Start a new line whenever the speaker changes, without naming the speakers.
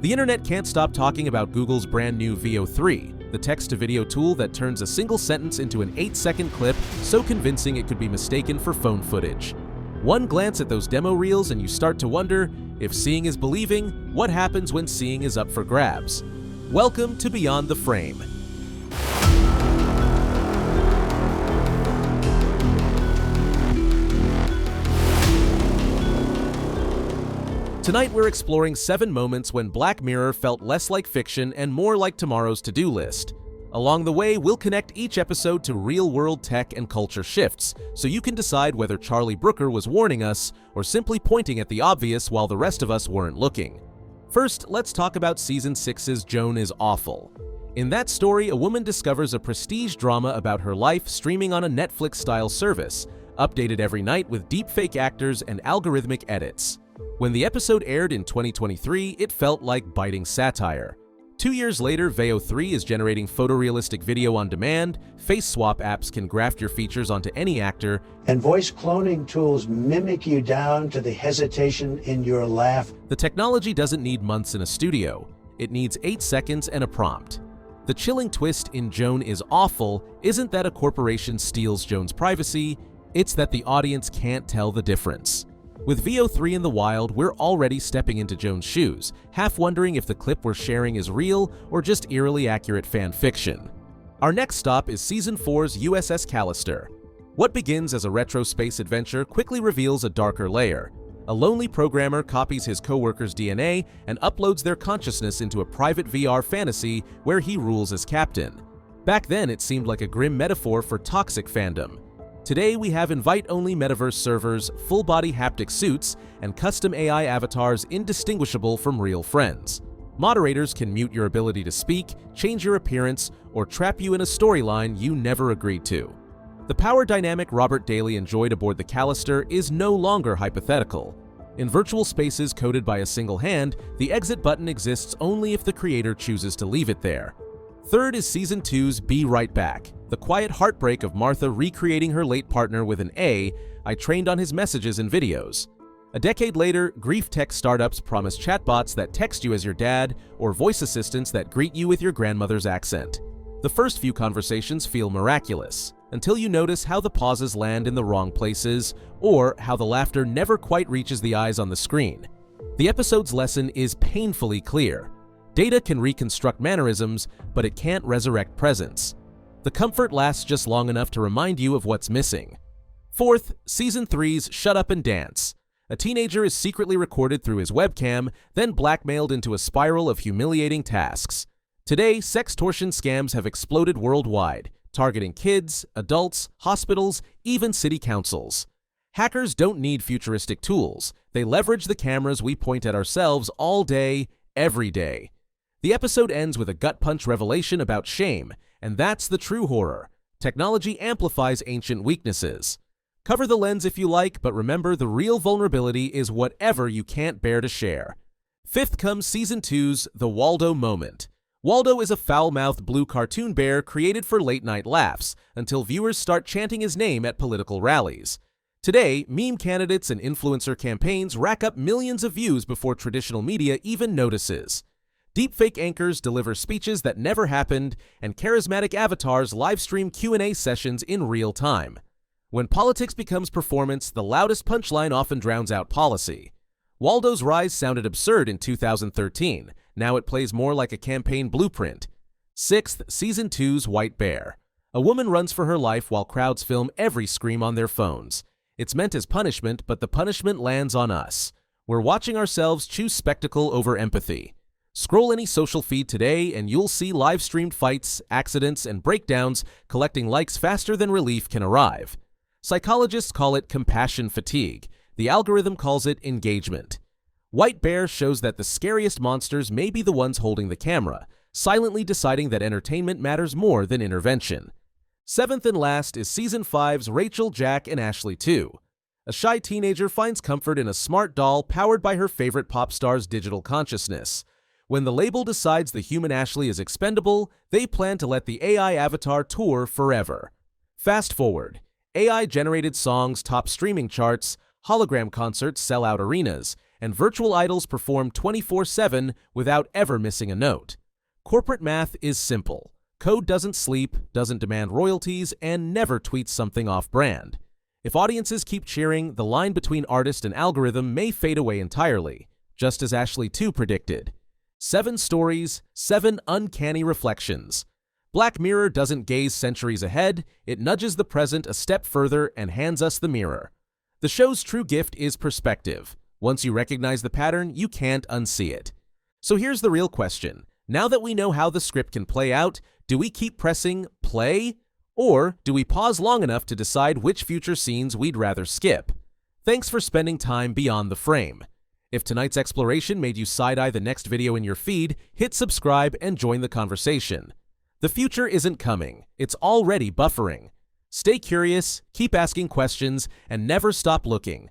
The internet can't stop talking about Google's brand new Veo 3, the text-to-video tool that turns a single sentence into an 8-second clip so convincing it could be mistaken for phone footage. One glance at those demo reels and you start to wonder, if seeing is believing, what happens when seeing is up for grabs? Welcome to Beyond the Frame. Tonight we're exploring 7 moments when Black Mirror felt less like fiction and more like tomorrow's to-do list. Along the way, we'll connect each episode to real-world tech and culture shifts, so you can decide whether Charlie Brooker was warning us or simply pointing at the obvious while the rest of us weren't looking. First, let's talk about Season 6's Joan is Awful. In that story, a woman discovers a prestige drama about her life streaming on a Netflix-style service, updated every night with deepfake actors and algorithmic edits. When the episode aired in 2023, it felt like biting satire. 2 years later, Veo 3 is generating photorealistic video on demand, face swap apps can graft your features onto any actor,
and voice cloning tools mimic you down to the hesitation in your laugh.
The technology doesn't need months in a studio. It needs 8 seconds and a prompt. The chilling twist in Joan is Awful isn't that a corporation steals Joan's privacy, it's that the audience can't tell the difference. With Veo 3 in the wild, we're already stepping into Joan's shoes, half wondering if the clip we're sharing is real or just eerily accurate fan fiction. Our next stop is Season 4's USS Callister. What begins as a retro space adventure quickly reveals a darker layer. A lonely programmer copies his co-worker's DNA and uploads their consciousness into a private VR fantasy where he rules as captain. Back then, it seemed like a grim metaphor for toxic fandom. Today, we have invite-only metaverse servers, full-body haptic suits, and custom AI avatars indistinguishable from real friends. Moderators can mute your ability to speak, change your appearance, or trap you in a storyline you never agreed to. The power dynamic Robert Daly enjoyed aboard the Callister is no longer hypothetical. In virtual spaces coded by a single hand, the exit button exists only if the creator chooses to leave it there. Third is Season 2's Be Right Back, the quiet heartbreak of Martha recreating her late partner with an I trained on his messages and videos. A decade later, grief tech startups promise chatbots that text you as your dad or voice assistants that greet you with your grandmother's accent. The first few conversations feel miraculous, until you notice how the pauses land in the wrong places or how the laughter never quite reaches the eyes on the screen. The episode's lesson is painfully clear. Data can reconstruct mannerisms, but it can't resurrect presence. The comfort lasts just long enough to remind you of what's missing. Fourth, Season 3's Shut Up and Dance. A teenager is secretly recorded through his webcam, then blackmailed into a spiral of humiliating tasks. Today, sextortion scams have exploded worldwide, targeting kids, adults, hospitals, even city councils. Hackers don't need futuristic tools. They leverage the cameras we point at ourselves all day, every day. The episode ends with a gut-punch revelation about shame, and that's the true horror. Technology amplifies ancient weaknesses. Cover the lens if you like, but remember the real vulnerability is whatever you can't bear to share. Fifth comes Season 2's The Waldo Moment. Waldo is a foul-mouthed blue cartoon bear created for late-night laughs, until viewers start chanting his name at political rallies. Today, meme candidates and influencer campaigns rack up millions of views before traditional media even notices. Deepfake anchors deliver speeches that never happened, and charismatic avatars livestream Q&A sessions in real time. When politics becomes performance, the loudest punchline often drowns out policy. Waldo's rise sounded absurd in 2013. Now it plays more like a campaign blueprint. Sixth, Season 2's White Bear. A woman runs for her life while crowds film every scream on their phones. It's meant as punishment, but the punishment lands on us. We're watching ourselves choose spectacle over empathy. Scroll any social feed today and you'll see live-streamed fights, accidents, and breakdowns collecting likes faster than relief can arrive. Psychologists call it compassion fatigue. The algorithm calls it engagement. White Bear shows that the scariest monsters may be the ones holding the camera, silently deciding that entertainment matters more than intervention. Seventh and last is Season 5's Rachel, Jack, and Ashley 2. A shy teenager finds comfort in a smart doll powered by her favorite pop star's digital consciousness. When the label decides the human Ashley is expendable, they plan to let the AI avatar tour forever. Fast forward, AI-generated songs top streaming charts, hologram concerts sell out arenas, and virtual idols perform 24/7 without ever missing a note. Corporate math is simple. Code doesn't sleep, doesn't demand royalties, and never tweets something off-brand. If audiences keep cheering, the line between artist and algorithm may fade away entirely, just as Ashley 2 predicted. 7 stories, 7 uncanny reflections. Black Mirror doesn't gaze centuries ahead, it nudges the present a step further and hands us the mirror. The show's true gift is perspective. Once you recognize the pattern, you can't unsee it. So here's the real question. Now that we know how the script can play out, do we keep pressing play? Or do we pause long enough to decide which future scenes we'd rather skip? Thanks for spending time beyond the frame. If tonight's exploration made you side-eye the next video in your feed, hit subscribe and join the conversation. The future isn't coming, it's already buffering. Stay curious, keep asking questions, and never stop looking.